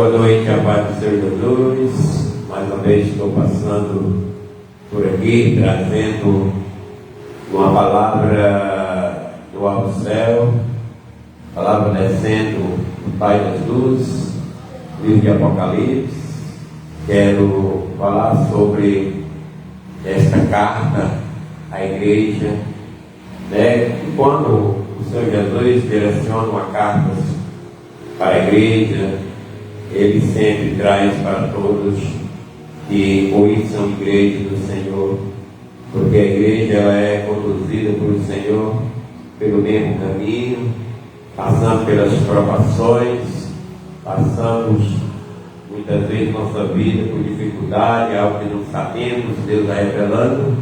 Boa noite, a paz do Senhor Jesus. Mais uma vez estou passando por aqui, trazendo uma palavra do alto céu, palavra descendo do Pai das Luzes, livro de Apocalipse. Quero falar sobre esta carta à igreja, né? Quando o Senhor Jesus direciona uma carta para a igreja, Ele sempre traz para todos que hoje são igrejas do Senhor, porque a igreja ela é conduzida por o Senhor pelo mesmo caminho, passando pelas provações, passamos muitas vezes nossa vida por dificuldade, algo que não sabemos, Deus vai revelando,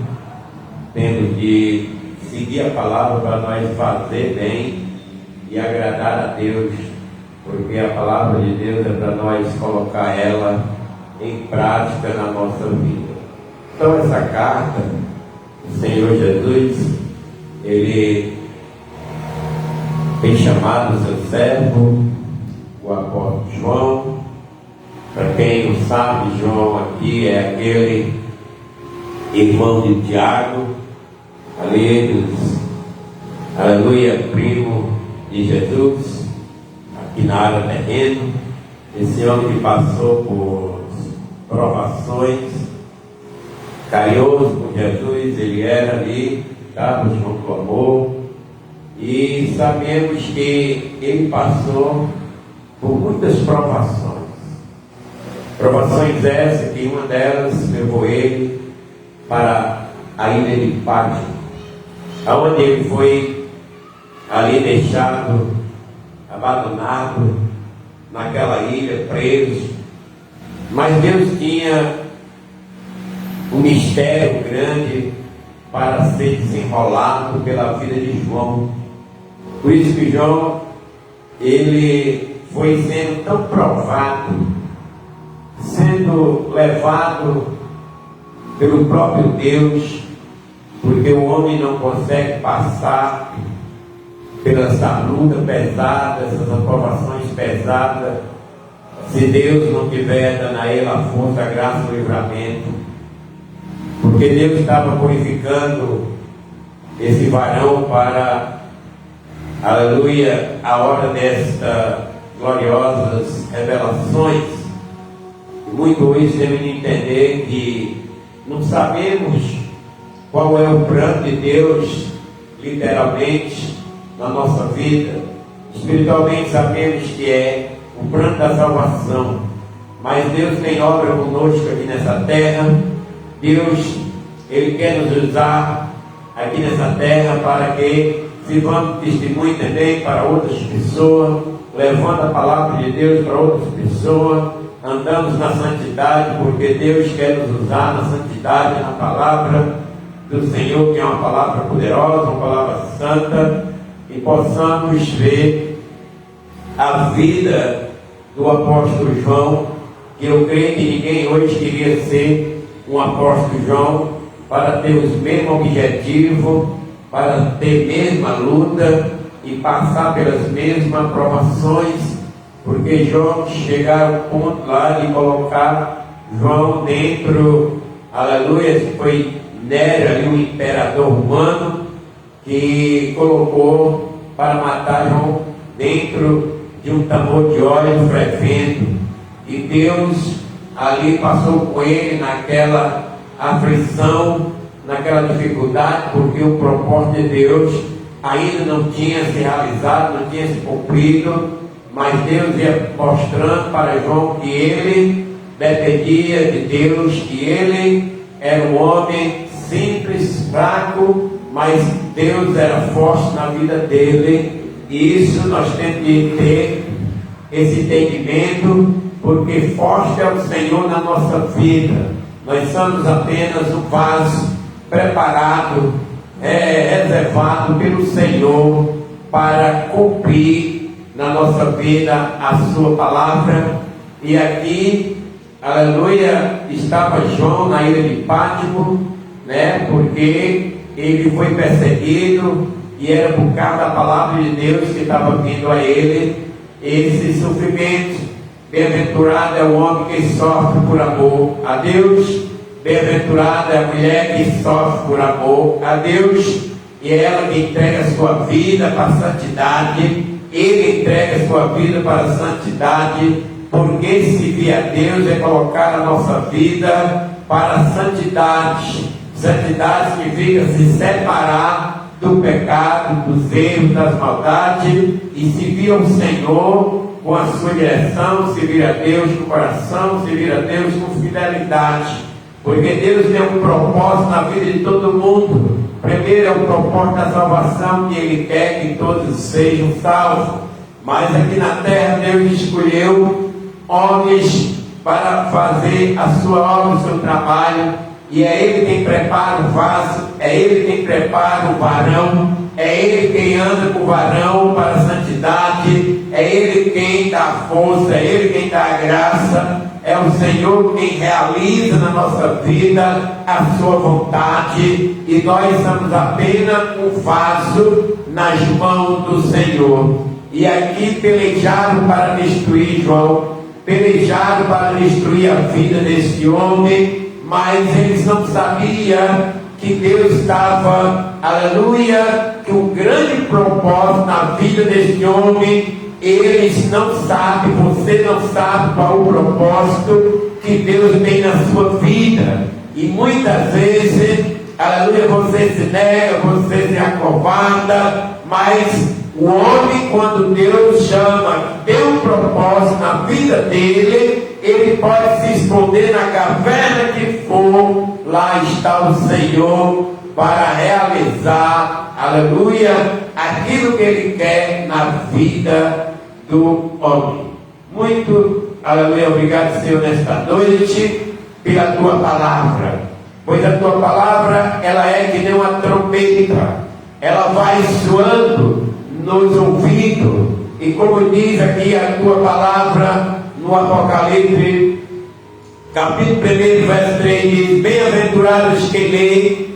tendo de seguir a palavra para nós fazer bem e agradar a Deus, porque a palavra de Deus é para nós colocar ela em prática na nossa vida. Então essa carta, o Senhor Jesus, Ele tem chamado o seu servo, o apóstolo João. Para quem não sabe, João aqui é aquele irmão de Tiago, ali dos, aleluia, primo de Jesus, aqui na área terrena. Esse homem que passou por provações, carinhoso com Jesus, ele era ali, estava junto com amor, e sabemos que ele passou por muitas provações. Provações essas que uma delas levou ele para a ilha de Pátimo, aonde ele foi ali deixado, abandonado naquela ilha, preso. Mas Deus tinha um mistério grande para ser desenrolado pela vida de João. Por isso que João, ele foi sendo tão provado, sendo levado pelo próprio Deus, porque o homem não consegue passar pela essa luta pesada, essas aprovações pesadas, se Deus não tiver dando a ele a força, a graça e o livramento. Porque Deus estava purificando esse varão para, aleluia, a hora destas gloriosas revelações. E muito hoje temos de entender que não sabemos qual é o plano de Deus, literalmente, na nossa vida. Espiritualmente sabemos que é o plano da salvação, mas Deus tem obra conosco aqui nessa terra. Deus, Ele quer nos usar aqui nessa terra para que sirvamos testemunho também para outras pessoas, levando a palavra de Deus para outras pessoas, andamos na santidade, porque Deus quer nos usar na santidade, na palavra do Senhor, que é uma palavra poderosa, uma palavra santa, e possamos ver a vida do apóstolo João, que eu creio que ninguém hoje queria ser um apóstolo João, para ter os mesmos objetivos, para ter a mesma luta e passar pelas mesmas provações, porque João chegaram ao ponto lá de colocar João dentro, aleluia, foi Nero ali, o imperador romano, que colocou para matar João dentro de um tambor de óleo fervendo, e Deus ali passou com ele naquela aflição, naquela dificuldade, porque o propósito de Deus ainda não tinha se realizado, não tinha se cumprido, mas Deus ia mostrando para João que ele dependia de Deus, que ele era um homem simples, fraco, mas Deus era forte na vida dele. E isso nós temos de ter esse entendimento, porque forte é o Senhor na nossa vida. Nós somos apenas um vaso preparado, reservado pelo Senhor para cumprir na nossa vida a sua palavra. E aqui, aleluia, estava João na ilha de Pátimo, né? Porque ele foi perseguido, e era por causa da palavra de Deus que estava vindo a ele esse sofrimento. Bem-aventurado é o homem que sofre por amor a Deus. Bem-aventurada é a mulher que sofre por amor a Deus. E é ela que entrega a sua vida para a santidade. Ele entrega a sua vida para a santidade. Porque servir a Deus é colocar a nossa vida para a santidade. Santidade significa se separar do pecado, dos erros, das maldades e servir ao Senhor com a sua direção, servir a Deus com coração, servir a Deus com fidelidade, porque Deus tem um propósito na vida de todo mundo. Primeiro é o propósito da salvação, que Ele quer que todos sejam salvos, mas aqui na terra Deus escolheu homens para fazer a sua obra, o seu trabalho, e é Ele quem prepara o vaso, é Ele quem prepara o varão, é Ele quem anda com o varão para a santidade, é Ele quem dá a força, é Ele quem dá a graça, é o Senhor quem realiza na nossa vida a sua vontade, e nós somos apenas um vaso nas mãos do Senhor. E aqui pelejaram para destruir João, pelejaram para destruir a vida desse homem, mas eles não sabiam que Deus estava, aleluia, que um grande propósito na vida desse homem. Eles não sabem, você não sabe qual o propósito que Deus tem na sua vida. E muitas vezes, aleluia, você se nega, você se acovarda, mas o homem, quando Deus chama, tem um propósito na vida dele, ele pode se esconder na caverna que for, lá está o Senhor para realizar, aleluia, aquilo que Ele quer na vida do homem. Muito, aleluia, obrigado, Senhor, nesta noite, pela Tua Palavra, pois a Tua Palavra, ela é que nem uma trombeta, ela vai soando nos ouvidos, e como diz aqui a Tua Palavra, no Apocalipse, capítulo 1, verso 3, diz: bem-aventurados que leem,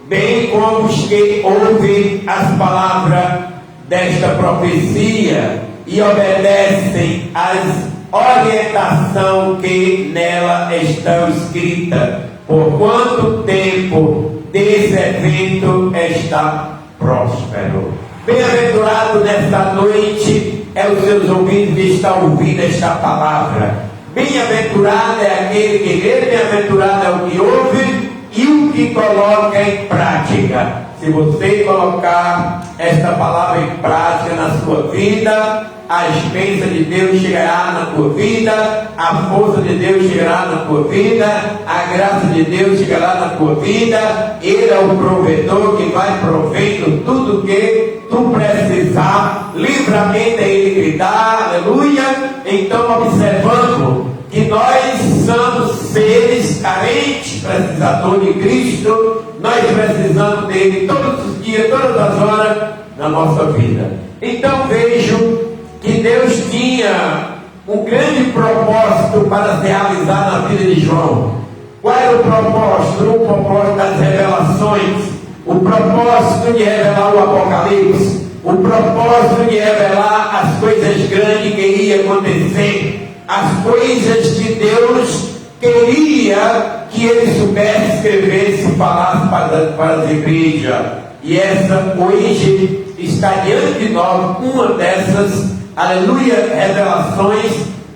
bem como os que ouvem as palavras desta profecia e obedecem às orientações que nela estão escritas, por quanto tempo desse evento está próspero. Bem-aventurado nesta noite é os seus ouvidos que estão ouvindo esta palavra. Bem-aventurado é aquele que lê, bem-aventurado é o que ouve e o que coloca em prática. Se você colocar esta palavra em prática na sua vida, as bênçãos de Deus chegará na tua vida, a força de Deus chegará na tua vida, a graça de Deus chegará na tua vida. Ele é o provedor que vai provendo tudo que tu precisar, livremente é Ele que dá, aleluia. Então, observando que nós somos seres carentes, precisadores de Cristo, nós precisamos dele todos os dias, todas as horas na nossa vida. Então vejo que Deus tinha um grande propósito para se realizar na vida de João. Qual era o propósito? O propósito das revelações, o propósito de revelar o Apocalipse, o propósito de revelar as coisas grandes que iam acontecer, as coisas que Deus queria que ele soubesse, escrevesse e falasse para as igrejas. E essa hoje está diante de nós uma dessas, aleluia, revelações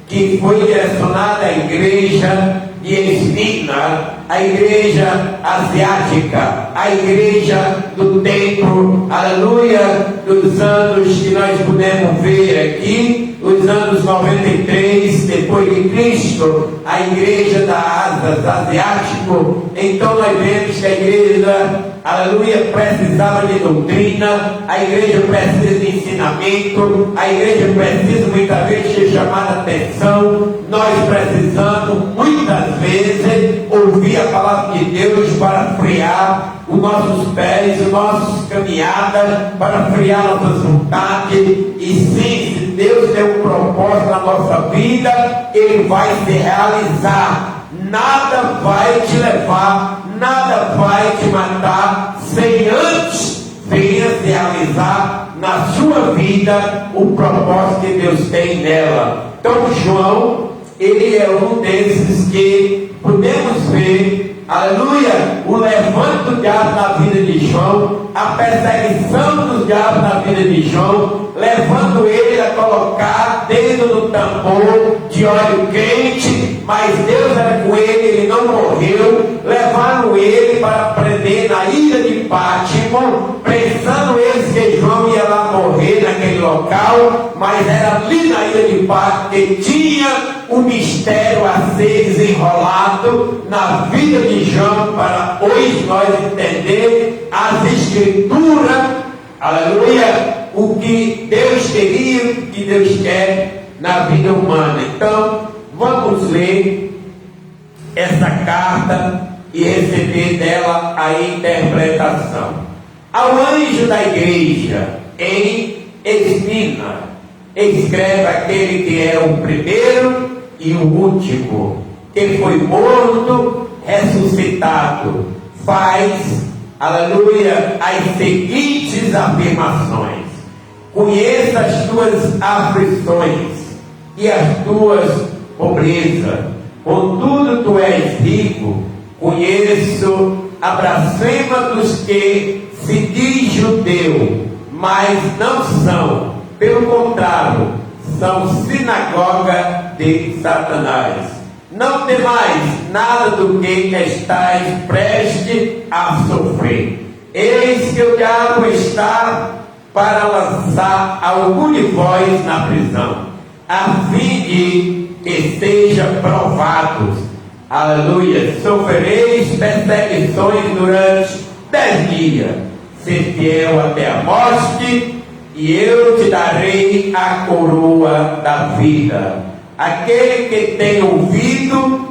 que foi direcionada à igreja de Esmirna, a igreja asiática, a igreja do templo, aleluia, dos anos que nós podemos ver aqui, os anos 93 depois de Cristo, a igreja da Ásia, asiático. Então nós vemos que a igreja, aleluia, precisava de doutrina, a igreja precisa de ensinamento, a igreja precisa muitas vezes ser chamada a atenção. Nós precisamos muitas vezes ouvir a palavra de Deus para frear os nossos pés, as nossas caminhadas, para frear nossas vontades. E sim, se Deus tem um propósito na nossa vida, Ele vai se realizar. Nada vai te levar, nada vai te matar, sem antes venha se realizar na sua vida o propósito que Deus tem nela. Então João, ele é um desses que podemos ver, aleluia, o levante do diabo na vida de João, a perseguição dos diabos na vida de João, levando ele a colocar dedo no tambor de óleo quente, mas Deus era com ele não morreu. Levaram ele para prender na ilha de Pátimo, pensando eles que João ia lá morrer naquele local, mas era ali na ilha de Pátimo que tinha o mistério a ser desenrolado na vida de João, para hoje nós entender as escrituras, aleluia, o que Deus queria, o que Deus quer na vida humana. Então, vamos ler essa carta e receber dela a interpretação. Ao anjo da igreja em Esmirna, escreve aquele que é o primeiro e o último, que foi morto, ressuscitado, faz, aleluia, as seguintes afirmações: conheça as tuas aflições e as tuas pobrezas, contudo tu és rico. Conheço a blasfêmia dos que se diz judeu, mas não são, pelo contrário, são sinagoga de Satanás. Não temais nada do que estáis prestes a sofrer. Eis que o diabo está para lançar algum de vós na prisão, a fim de que sejam provados. Aleluia. Sofrereis perseguições durante 10 dias. Ser fiel até a morte, e eu te darei a coroa da vida. Aquele que tem ouvido,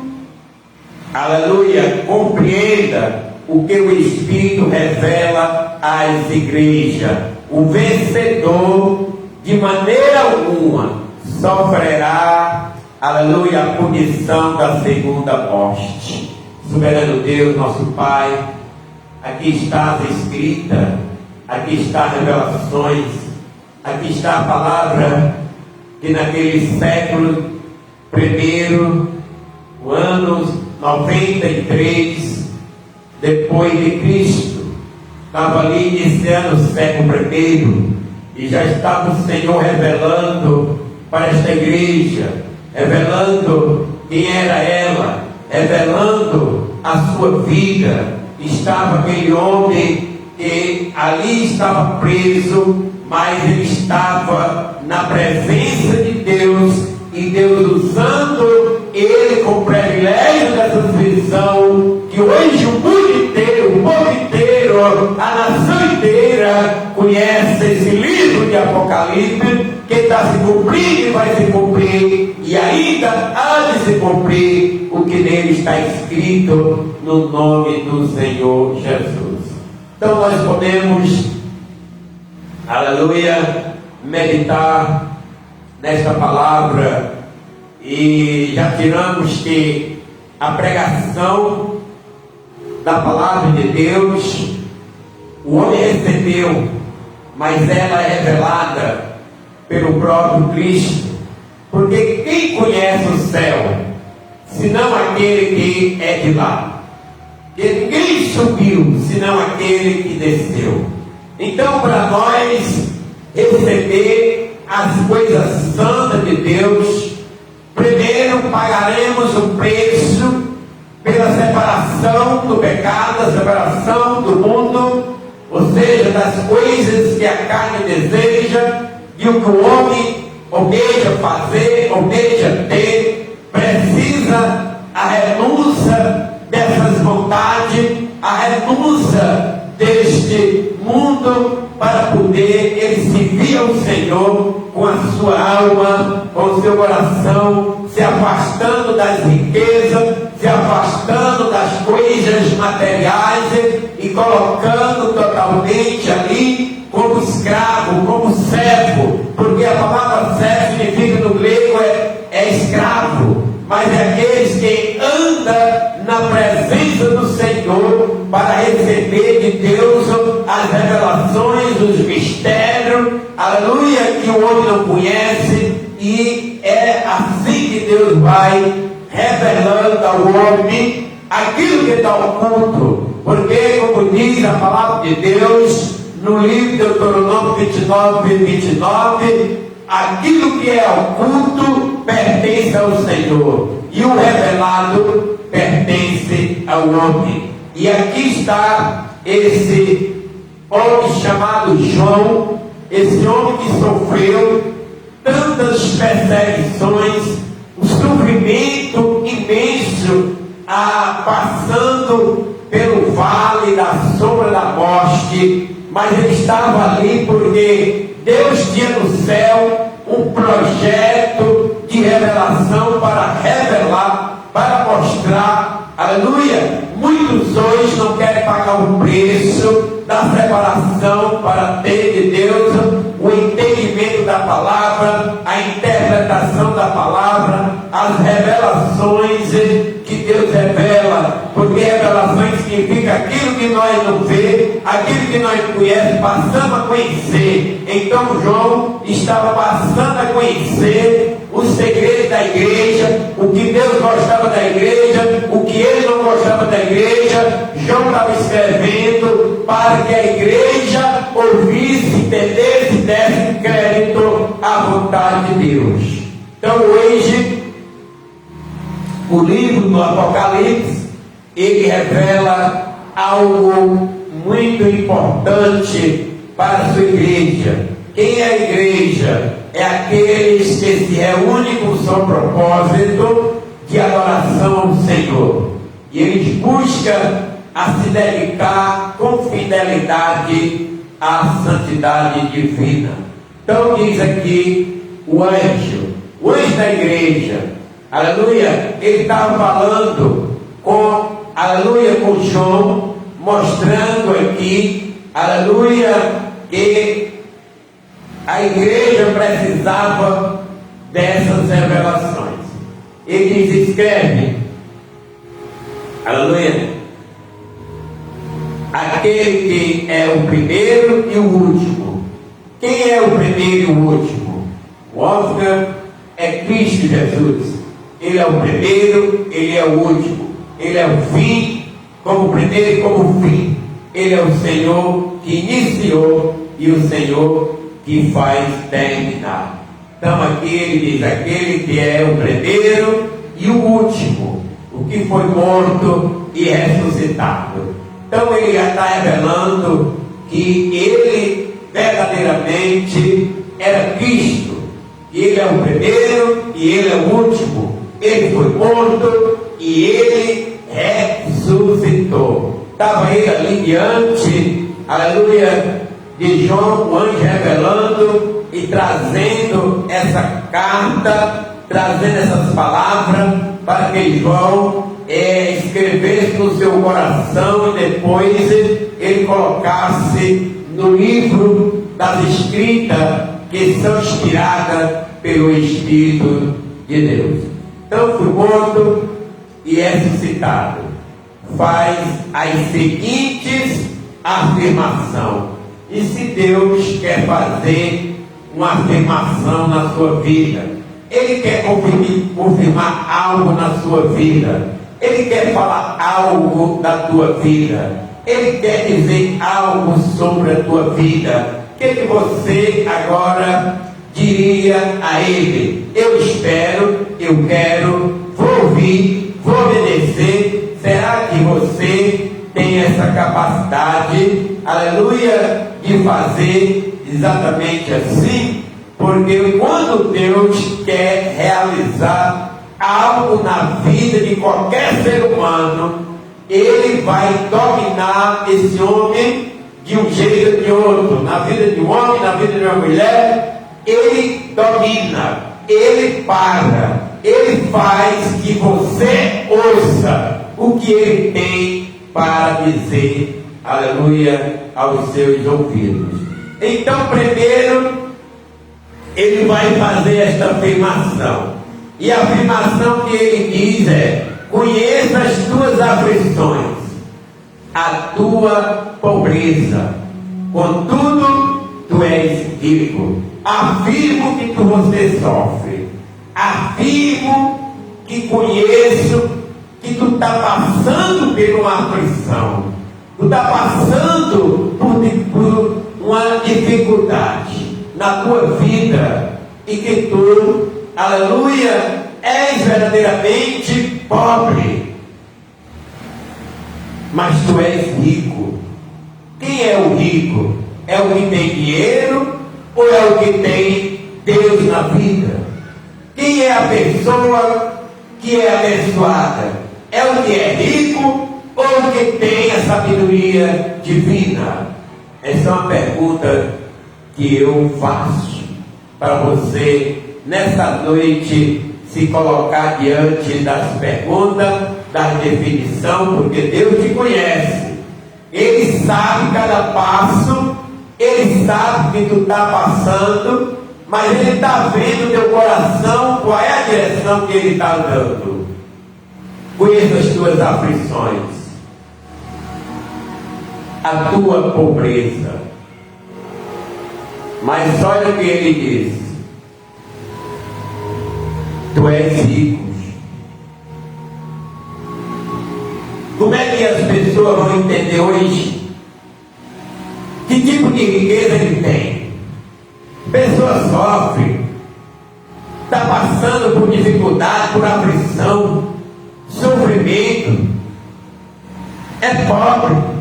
aleluia, compreenda o que o Espírito revela às igrejas. O vencedor, de maneira alguma, sofrerá, aleluia, a punição da segunda morte. Soberano Deus, nosso Pai, aqui está a escrita, aqui está as revelações, aqui está a palavra que naquele século primeiro, o ano 93 depois de Cristo, estava ali iniciando o século primeiro, e já estava o Senhor revelando para esta igreja, revelando quem era ela, revelando a sua vida. Estava aquele homem que ali estava preso, mas ele estava na presença de Deus, e Deus usando ele com o privilégio dessa visão, que hoje o mundo inteiro, o povo inteiro, a nação inteira conhece esse livro de Apocalipse, que está se cumprindo e vai se cumprir, e ainda há de se cumprir o que nele está escrito, no nome do Senhor Jesus. Então nós podemos, aleluia, meditar nesta palavra, e já tiramos que a pregação da palavra de Deus, o homem recebeu, mas ela é revelada pelo próprio Cristo, porque quem conhece o céu, senão aquele que é de lá? Que ninguém subiu, senão aquele que desceu. Então, para nós receber as coisas santas de Deus, primeiro pagaremos o preço pela separação do pecado, a separação do mundo, ou seja, das coisas que a carne deseja, e o que o homem almeja fazer, almeja ter. Precisa a renúncia dessas vontades, a renúncia deste mundo, para poder ele servir ao Senhor com a sua alma, com o seu coração, se afastando das riquezas, se afastando das coisas materiais e colocando totalmente ali como escravo, como servo, porque a palavra servo significa no grego é escravo, mas é aqueles que andam na presença do Senhor para receber de Deus as revelações, os mistérios, aleluia, que o homem não conhece, e é assim que Deus vai revelando ao homem aquilo que está oculto, porque, como diz a palavra de Deus no livro de Deuteronômio 29, aquilo que é oculto pertence ao Senhor, e o revelado pertence ao homem. E aqui está esse homem chamado João, esse homem que sofreu tantas perseguições, um sofrimento imenso, passando pelo vale da sombra da morte, mas ele estava ali porque Deus tinha no céu um projeto de revelação para revelar, para mostrar, aleluia. Muitos hoje não querem pagar o preço da separação para ter de Deus o entendimento da palavra, a interpretação da palavra, as revelações que Deus revela, porque revelações significa aquilo que nós não vemos, aquilo que nós conhecemos, passamos a conhecer. Então João estava passando a conhecer os segredos da igreja, o que Deus gostava da igreja, o que ele não gostava da igreja. João estava escrevendo para que a igreja ouvisse, entendesse e desse crédito à vontade de Deus. Então hoje, o livro do Apocalipse, ele revela algo muito importante para a sua igreja. Quem é a igreja? É aqueles que se reúnem com o seu propósito de adoração ao Senhor. E eles buscam a se dedicar com fidelidade à santidade divina. Então diz aqui o anjo da igreja, aleluia, ele estava falando com, aleluia, com João, mostrando aqui, aleluia, que a igreja precisava dessas revelações. Ele diz, escreve, aleluia, aquele que é o primeiro e o último. Quem é o primeiro e o último? O Oscar é Cristo Jesus. Ele é o primeiro, ele é o último. Ele é o fim, como o primeiro e como o fim. Ele é o Senhor que iniciou e o Senhor que faz terminar. Então aqui ele diz, aquele que é o primeiro e o último, o que foi morto e ressuscitado. Então ele já está revelando que ele verdadeiramente era Cristo, que ele é o primeiro e ele é o último. Ele foi morto e ele ressuscitou. Estava ele ali diante, aleluia, de João, o anjo revelando e trazendo essa carta, trazendo essas palavras para que João escrevesse no seu coração e depois ele colocasse no livro das escritas que são inspiradas pelo Espírito de Deus. Então foi morto e ressuscitado. Faz as seguintes afirmações. E se Deus quer fazer uma afirmação na sua vida, Ele quer confirmar algo na sua vida, Ele quer falar algo da tua vida, Ele quer dizer algo sobre a tua vida, o que você agora diria a Ele? Eu espero, eu quero, vou ouvir, vou obedecer. Será que você tem essa capacidade, aleluia, de fazer exatamente assim? Porque quando Deus quer realizar algo na vida de qualquer ser humano, Ele vai dominar esse homem de um jeito ou de outro. Na vida de um homem, na vida de uma mulher, Ele domina, Ele para, Ele faz que você ouça o que Ele tem para dizer, aleluia, aos seus ouvidos. Então, primeiro, Ele vai fazer esta afirmação. E a afirmação que Ele diz é: conheça as tuas aflições, a tua pobreza, contudo tu és rico. afirmo que você sofre, afirmo que conheço que tu está passando por uma aflição, tu está passando por uma dificuldade na tua vida, e que tu, aleluia, és verdadeiramente pobre, mas tu és rico. Quem é o rico? É o que tem dinheiro ou é o que tem Deus na vida? Quem é a pessoa que é abençoada? É o que é rico ou o que tem a sabedoria divina? Essa é uma pergunta que eu faço para você nessa noite, se colocar diante das perguntas, da definição, porque Deus te conhece, Ele sabe cada passo, Ele sabe o que tu está passando, mas Ele está vendo o teu coração, qual é a direção que Ele está dando. Conheça as tuas aflições, a tua pobreza, mas olha o que Ele diz: tu és rico. Como é que as pessoas vão entender hoje que tipo de riqueza ele tem? A pessoa sofre, está passando por dificuldade, por aflição, sofrimento, é pobre.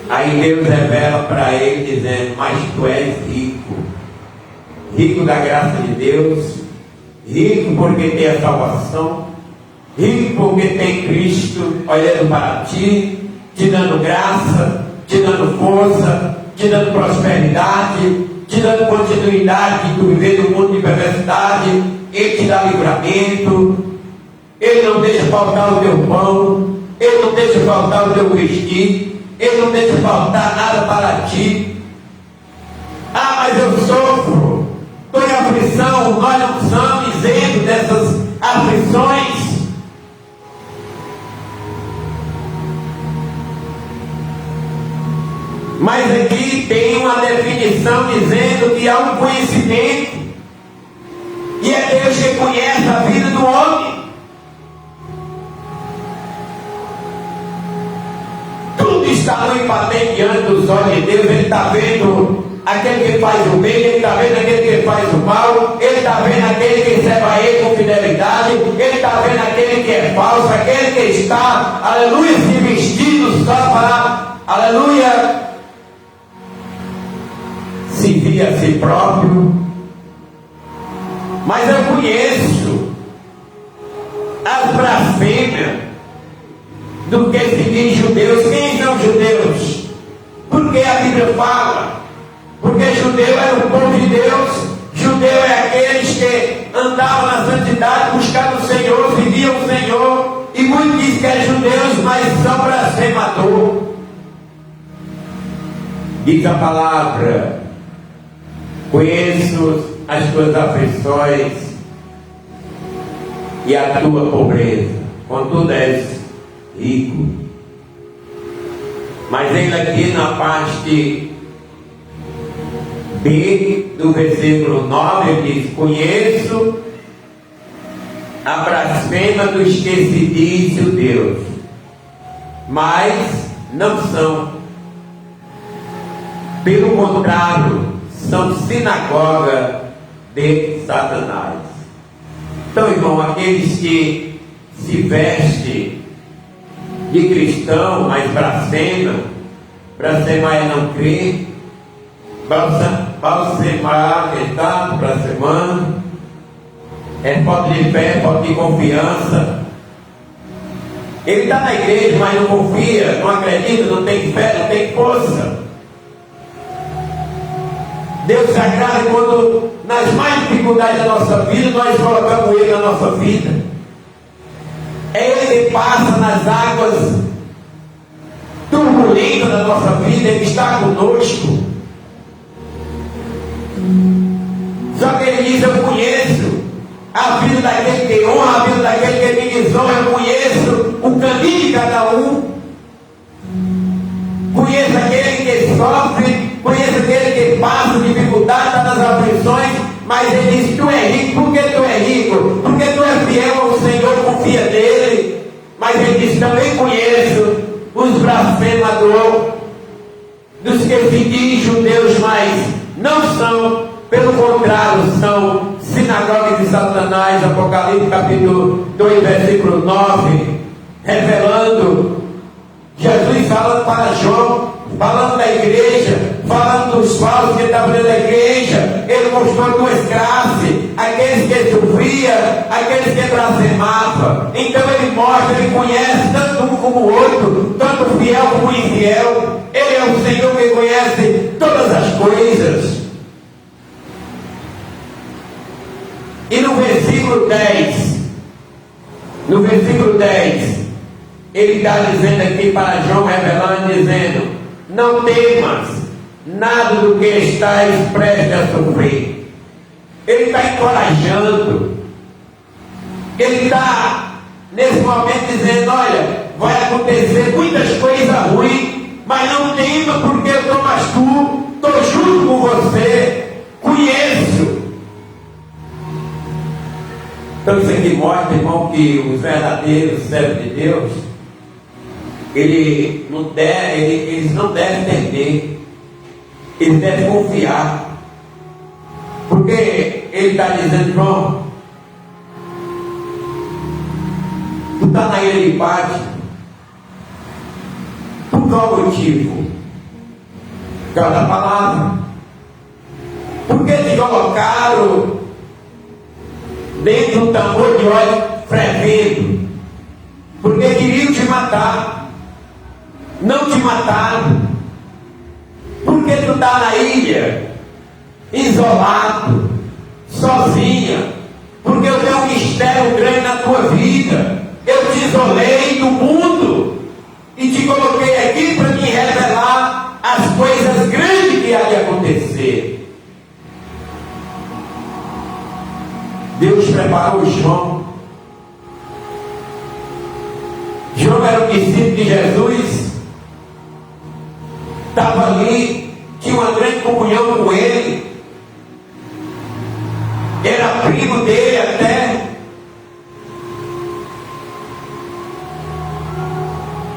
Aí Deus revela para ele dizendo: mas tu és rico, rico da graça de Deus, rico porque tem a salvação, rico porque tem Cristo olhando para ti, te dando graça, te dando força, te dando prosperidade, te dando continuidade de tu viver no mundo de perversidade. Ele te dá livramento, Ele não deixa faltar o teu pão, Ele não deixa faltar o teu vestir, Ele não deixa faltar nada para ti. Ah, mas eu sofro, estou em aflição. Nós não estamos isentos dessas aflições. Mas aqui tem uma definição dizendo que há um conhecimento, e é Deus que conhece a vida do homem. Tudo está no patente diante dos olhos de Deus. Ele está vendo aquele que faz o bem, Ele está vendo aquele que faz o mal, Ele está vendo aquele que serve a Ele com fidelidade, Ele está vendo aquele que é falso, aquele que está, aleluia, se vestindo só para, aleluia, servir a si próprio. Mas eu conheço as blasfêmias do que se diz judeus. Quem são judeus? Porque a Bíblia fala, porque judeu era o povo de Deus, judeu é aqueles que andavam na santidade, buscando o Senhor, serviam o Senhor, e muitos dizem que é judeus, mas são blasfemadores. Diz a palavra: conheço as tuas aflições e a tua pobreza, contudo és rico. Mas ele aqui na parte B do versículo 9 ele diz: conheço a blasfêmia dos que se diz Deus, mas não são. Pelo contrário, são sinagoga de Satanás. Então, irmão, aqueles que se vestem de cristão, mas blasfema é não crer, blasfemar, está blasfemando, é falta de fé, falta de confiança. Ele está na igreja, mas não confia, não acredita, não tem fé, não tem força. Deus se agrada quando, nas mais dificuldades da nossa vida, nós colocamos Ele na nossa vida. É Ele que passa nas águas turbulentas da nossa vida, Ele está conosco. Só que Ele diz: eu conheço a vida daquele que honra, a vida daquele que me desonra, eu conheço o caminho de cada um, conheço aquele que sofre, ele passa dificuldade, está nas aflições, mas ele diz: tu é rico. Por que tu é rico? Porque tu é fiel ao Senhor, confia nele. Mas ele diz: também conheço os blasfemadores, dos que se dizem judeus, mas não são, pelo contrário, são sinagoga de Satanás. Apocalipse capítulo 2, versículo 9, revelando Jesus falando para João, falando da igreja, falando dos falsos que estavam dentro da igreja. Ele mostrou duas classes: aqueles que sofriam, aqueles que blasfemavam. Então ele mostra, ele conhece tanto um como o outro, tanto o fiel como o infiel. Ele é o Senhor que conhece todas as coisas. E no versículo 10, ele está dizendo aqui para João, revelando, dizendo: não temas nada do que estás prestes a sofrer. Ele está encorajando. Ele está nesse momento dizendo: olha, vai acontecer muitas coisas ruins, mas não tema, porque eu estou mais tu, estou junto com você, conheço. Então isso aqui mostra, irmão, que os verdadeiros servos de Deus, eles não devem temer, eles devem confiar. Porque ele está dizendo: João, tu está na ilha de Pátio, por qual motivo? Por causa da palavra. Porque te colocaram dentro de um tambor de óleo fervendo, porque queriam te matar, não te mataram. Porque tu está na ilha, isolado, sozinha, porque eu tenho um mistério grande na tua vida. Eu te isolei do mundo e te coloquei aqui para me revelar as coisas grandes que há de acontecer. Deus preparou João. João era um discípulo de Jesus, estava ali, tinha uma grande comunhão com ele, era primo dele até.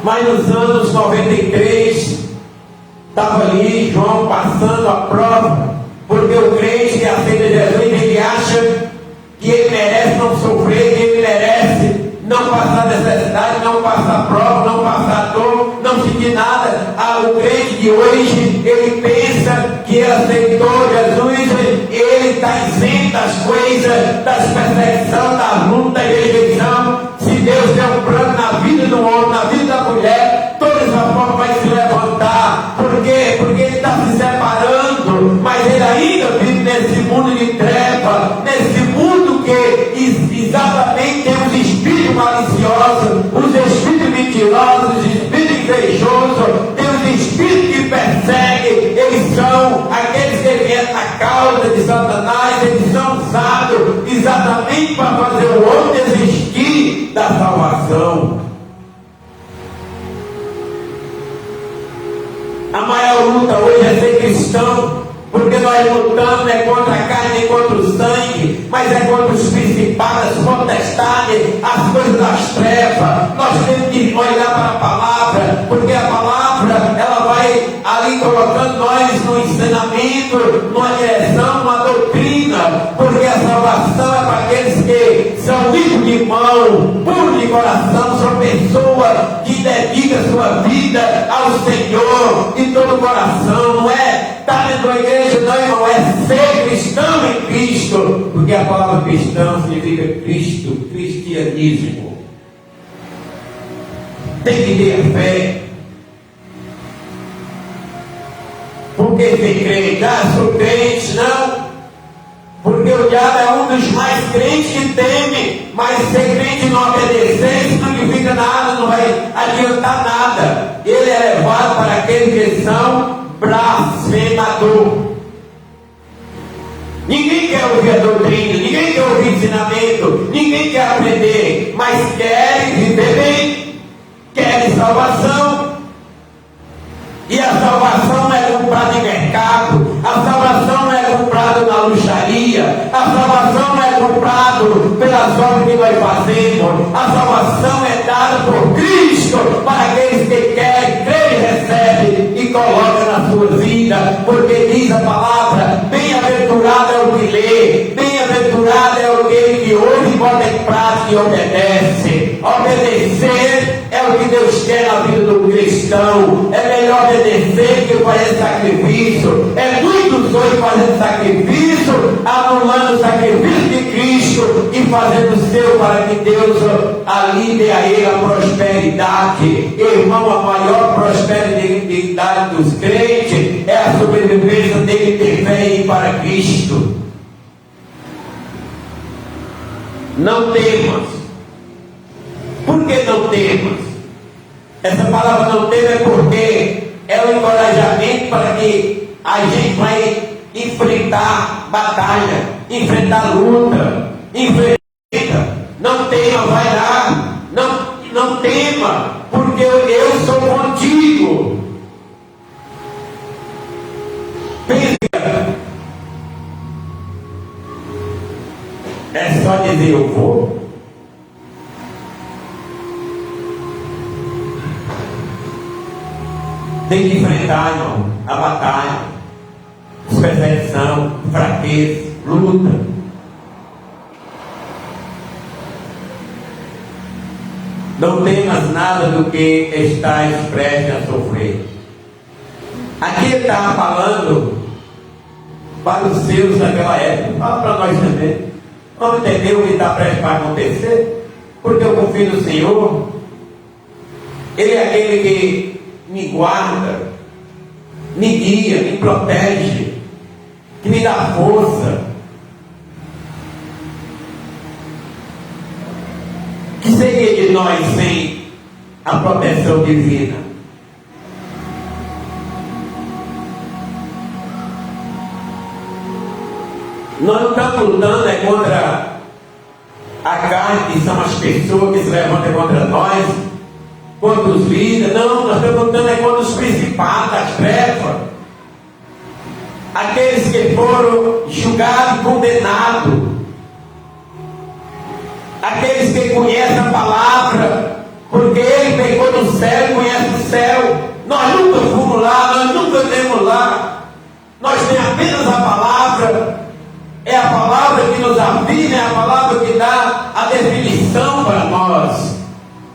Mas nos anos 93, estava ali João passando a prova, porque o crente que aceita Jesus, ele acha que ele merece não sofrer, que ele merece não passar necessidade, não passar prova, não passar dor, não sentir nada. O crente de hoje, ele pensa que ele aceitou Jesus, ele está isento das coisas, das perseguições, da luta, da rejeição. Se Deus der um plano na vida do homem, na vida da mulher, toda essa forma vai se levantar. Por quê? Porque ele está se separando, mas ele ainda vive nesse mundo de treva, nesse mundo que exatamente tem os espíritos maliciosos, os espíritos mentirosos, os espíritos invejosos, tem os espíritos que perseguem. Eles são aqueles que vieram na causa de Satanás, eles são usados exatamente para fazer o homem desistir da salvação. A maior luta hoje é ser cristão, porque nós lutamos não é contra a carne nem contra o sangue, mas é contra os principados, as potestades, as coisas das trevas. Nós temos que olhar para a palavra, porque a palavra ela vai ali colocando nós no ensinamento, numa direção, numa doutrina, porque a salvação é para aqueles que são limpos de mão, puros de coração, são pessoas que dedicam sua vida ao Senhor de todo o coração. Não é estar dentro da igreja, não, irmão, é ser cristão em Cristo, porque a palavra cristão significa Cristo, cristianismo. Tem que ter a fé. Porque ser crente, sou crente, não. Porque o diabo é um dos mais crentes que teme, mas ser crente e não obedecer, isso não significa nada, não vai adiantar nada. Ele é levado para aqueles que são blasfemador. Ninguém quer ouvir a doutrina, ninguém quer ouvir ensinamento, ninguém quer aprender, mas querem viver bem, querem salvação. E a salvação não é comprada em mercado, a salvação salvação não é comprado pelas obras que nós fazemos. A salvação é dada por Cristo para aqueles que querem, creem, recebem e colocam na sua vida. Porque diz a palavra: bem-aventurado é o que lê, bem-aventurado é aquele que ouve, bota em prática e obedece. Obedecer é o que Deus quer na vida do cristão. É melhor obedecer que fazer sacrifício. É muitos hoje fazendo sacrifício, anulando o sacrifício de Cristo e fazendo o seu para que Deus ali dê a ele a prosperidade. Irmão, a maior prosperidade dos crentes é a sobrevivência dele ter fé e ir para Cristo. Não temas. Por que não temas? Essa palavra não temas é porque é um encorajamento para que a gente vai enfrentar batalha, enfrentar luta, não tema, vai lá, não tema, porque eu sou contigo. Pensa, é só dizer eu vou. Tem que enfrentar, irmão, a batalha, perseguição, fraqueza, luta. Não temas nada do que estás prestes a sofrer. Aqui ele estava falando para os seus daquela época. Fala para nós também. Vamos entender o que está prestes a acontecer? Porque eu confio no Senhor. Ele é aquele que me guarda, me guia, me protege, que me dá força. Que seria de nós sem a proteção divina? Nós não estamos lutando contra a carne, que são as pessoas que se levantam contra nós, contra os líderes. Não, nós estamos lutando contra os principados das trevas, aqueles que foram julgados e condenados, aqueles que conhecem a palavra, porque ele pegou do céu e conhece o céu. Nós nunca fomos lá, nós nunca temos lá, nós temos apenas a palavra. É a palavra que nos avisa, é a palavra que dá a definição para nós.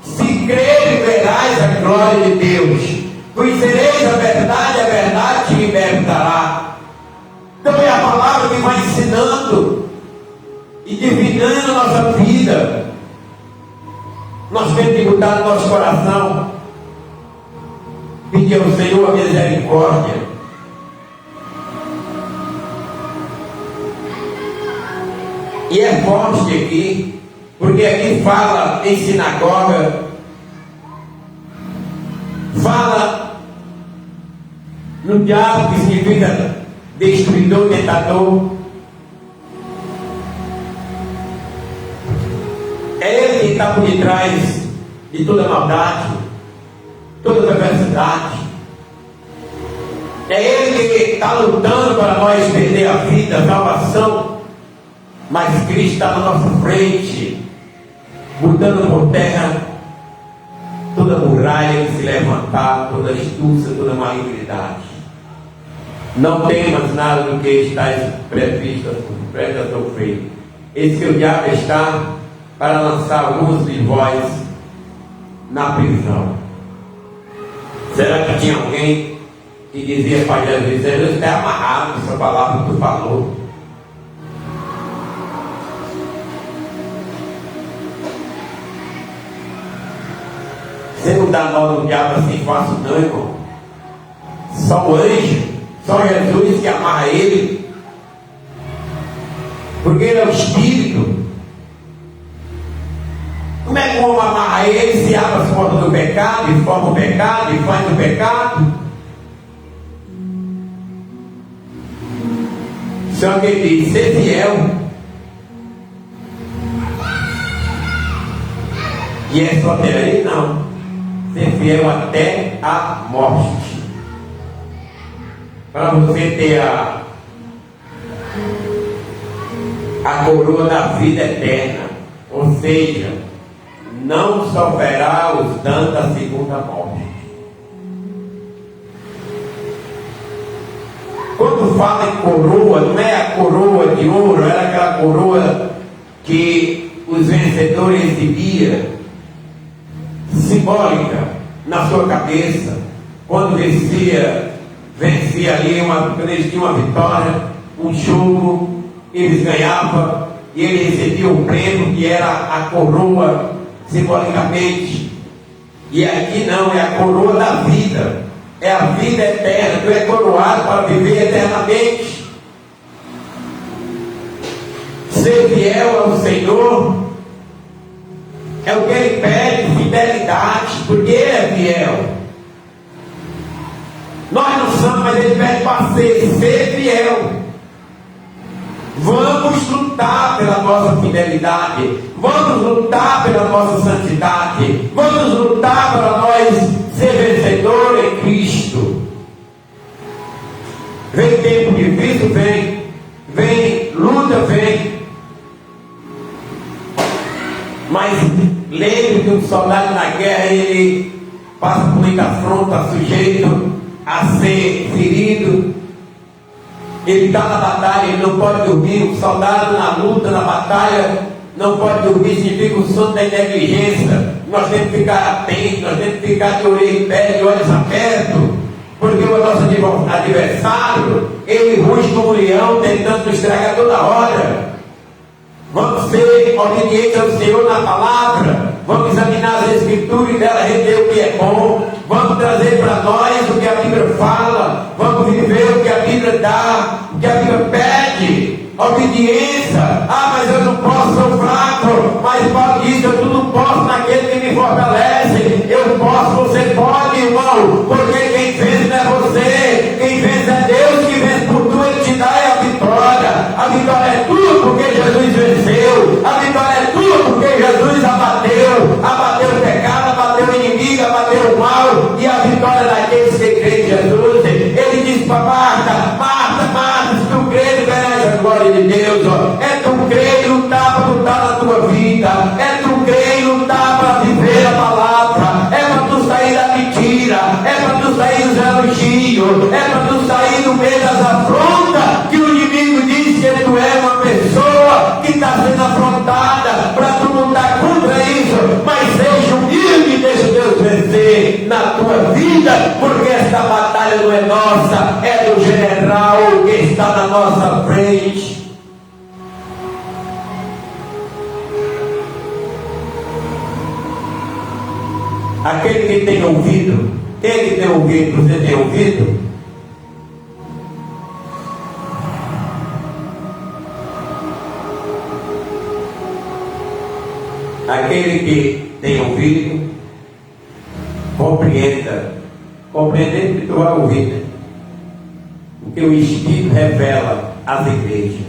Se crer, verás a glória de Deus. Conhecereis a verdade te libertará. Então é a palavra que vai ensinando e divinando a nossa vida. Nós temos que botar no nosso coração, pedir ao Senhor a misericórdia. E é forte aqui, porque aqui fala em sinagoga, fala no diabo, que significa destruidor, tentador. É ele que está por detrás de toda maldade, toda perversidade. É ele que está lutando para nós perder a vida, a salvação. Mas Cristo está na nossa frente, botando por terra toda muralha que se levantar, toda astúcia, toda malignidade. Não temas nada do que estás prestes a sofrer. Eis que o diabo está para lançar alguns de vós na prisão. Será que tinha alguém que dizia para Jesus: Jesus está amarrado nessa palavra que tu falou? Você não dá nó no diabo assim fácil não, irmão. Só o anjo, só Jesus que amarra ele. Porque ele é o Espírito. Como é que o homem amarra ele, se abre as portas do pecado, e forma o pecado, e faz o pecado? Só que ele diz: ser fiel. E é só ter aí? Não. Ser fiel até a morte. Para você ter a coroa da vida eterna, ou seja, não sofrerá os danos da segunda morte. Quando fala em coroa, não é a coroa de ouro, era aquela coroa que os vencedores recebiam, simbólica, na sua cabeça, quando vencia ali, quando eles tinham uma vitória, um jogo, eles ganhavam, e eles recebiam o prêmio, que era a coroa, simbolicamente. E aqui não, é a coroa da vida, é a vida eterna. Tu é coroado para viver eternamente. Ser fiel ao Senhor é o que Ele pede, fidelidade, porque Ele é fiel. Nós não somos, mas Ele pede para ser fiel. Vamos lutar pela nossa fidelidade, vamos lutar pela nossa santidade, vamos lutar para nós ser vencedor em Cristo. Vem tempo difícil, vem luta, mas lembre que um soldado na guerra, ele passa por muita afronta, sujeito a ser ferido. Ele está na batalha, ele não pode dormir. Um soldado na luta, na batalha, não pode dormir. Significa o sono da negligência. Nós temos que ficar atentos, nós temos que ficar de orelha em pé, de olhos abertos, porque o nosso adversário, ele ruge como um leão, tentando nos estragar toda hora. Vamos ser obedientes ao Senhor na palavra, vamos examinar as Escrituras e dela reter o que é bom, vamos trazer para nós o que a Bíblia fala, vamos viver o que a Bíblia dá, o que a Bíblia pede. Obediência. Ah, mas eu não posso, sou fraco. Mas Paulo diz: eu tudo posso naquele que me fortalece. Eu posso, você pode, irmão, porque quem vence não é você, quem vence é Deus, que vence por tu, Ele te dá a vitória. A vitória é tudo porque Jesus venceu, a vitória é tudo porque Jesus abateu o pecado, abateu o inimigo, abateu o mal, e a vitória daqueles que creem em Jesus. Ele disse para Marta, se tu crês, verás a glória de Deus. É tu crer e lutar para lutar na tua vida, é tu crer e lutar para viver a palavra, é para tu sair da mentira, é para tu sair dos elogios, é para tu sair do meio das afrontas, que o inimigo diz que tu é uma pessoa que está sendo afrontada, para tu lutar contra isso. Mas seja humilde e deixa Deus vencer na tua vida, porque esta batalha não é nossa, é do general que está na nossa frente. Aquele que tem ouvido, quem é que tem ouvido? Você tem ouvido? Aquele que tem ouvido, compreenda. Compreender que tu vai ouvir, né? O que o Espírito revela às igrejas.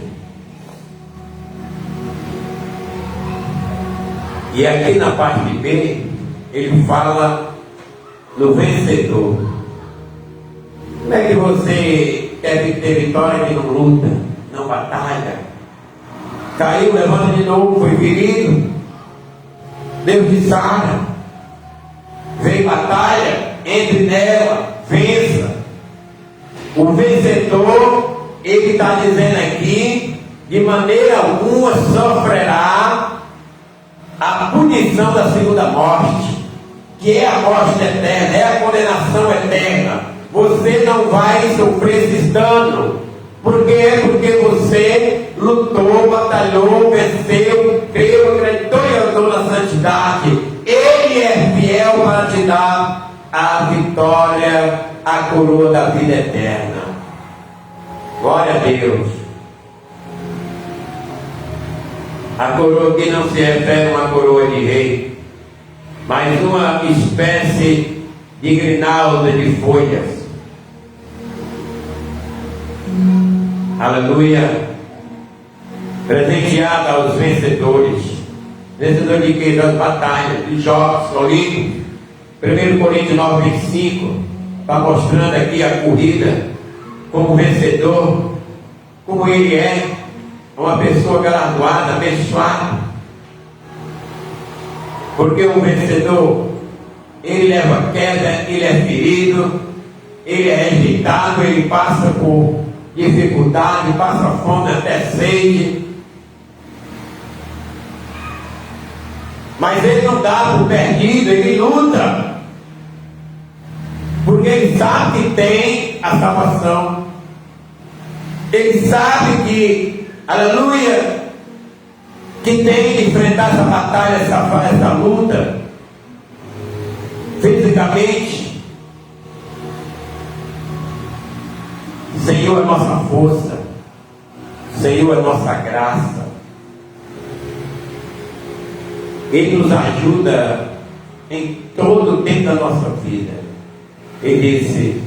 E aqui na parte de B, ele fala no vencedor. Como é que você quer ter vitória e não luta, não batalha? Caiu, levanta de novo, foi ferido. Deus te sara. Vem batalha, entre nela, vença. O vencedor, ele está dizendo aqui, de maneira alguma sofrerá a punição da segunda morte, que é a morte eterna, é a condenação eterna. Você não vai sofrer esses danos. Por quê? Porque você lutou, batalhou, venceu, creu, acreditou e andou na santidade. Ele é fiel para te dar a vitória, a coroa da vida eterna. Glória a Deus. A coroa que não se refere a uma coroa de rei, mas uma espécie de grinalda de folhas. Aleluia. Presenteada aos vencedores. Vencedor de quê? Das batalhas, dos jogos olímpicos. 1 Coríntios 9, 25 está mostrando aqui a corrida como vencedor, como ele é. uma pessoa galardoada, abençoada. Porque o vencedor, ele leva queda, ele é ferido, ele é rejeitado, ele passa por dificuldade, passa fome até sede. Mas ele não dá por perdido, ele luta. Porque ele sabe que tem a salvação. Ele sabe que, aleluia, que tem que enfrentar essa batalha, essa luta, fisicamente. O Senhor é nossa força, o Senhor é nossa graça. Ele nos ajuda em todo o tempo da nossa vida. Ele disse: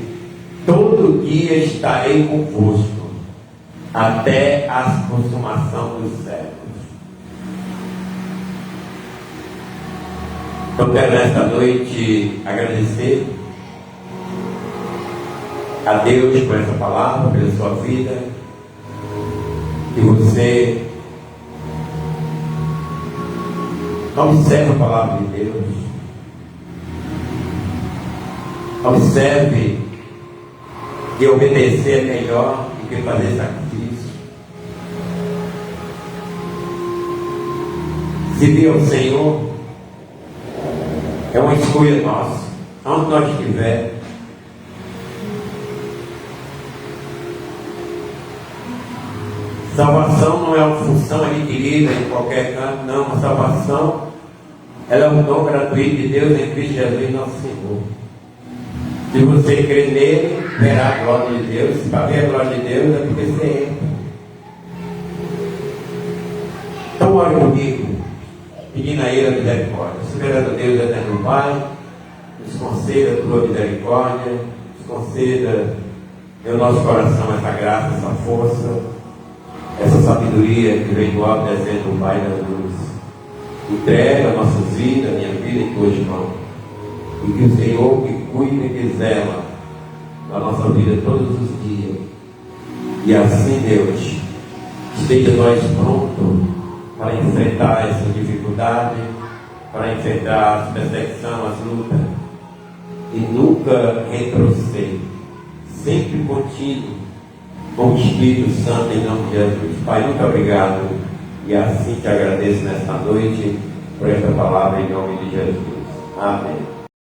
todo dia estarei convosco, até a consumação dos séculos. Eu quero nesta noite agradecer a Deus por essa palavra, pela sua vida, que você observe a palavra de Deus, observe que obedecer é melhor do que fazer sacrifício. Servir ao Senhor é uma escolha nossa, onde nós estivermos. Salvação não é uma função adquirida em qualquer canto, não. A salvação, ela é um dom gratuito de Deus em Cristo Jesus, nosso Senhor. Se você crer nele, verá a glória de Deus. Se para ver a glória de Deus, é porque você entra. Então, ore comigo, pedindo a Ele a misericórdia. Soberano Deus, eterno Pai, nos conceda a tua misericórdia, nos conceda no nosso coração essa graça, essa força, essa sabedoria que vem do alto, descendo do Pai da luz. Entrega a nossa vida, a minha vida em tuas mãos. E que o Senhor que cuida e que zela da nossa vida todos os dias. E assim, Deus, esteja nós prontos para enfrentar essa dificuldade, para enfrentar as perseguições, as lutas. E nunca retroceder. Sempre contigo, com o Espírito Santo, em nome de Jesus. Pai, muito obrigado. E assim te agradeço nesta noite por esta palavra em nome de Jesus. Amém.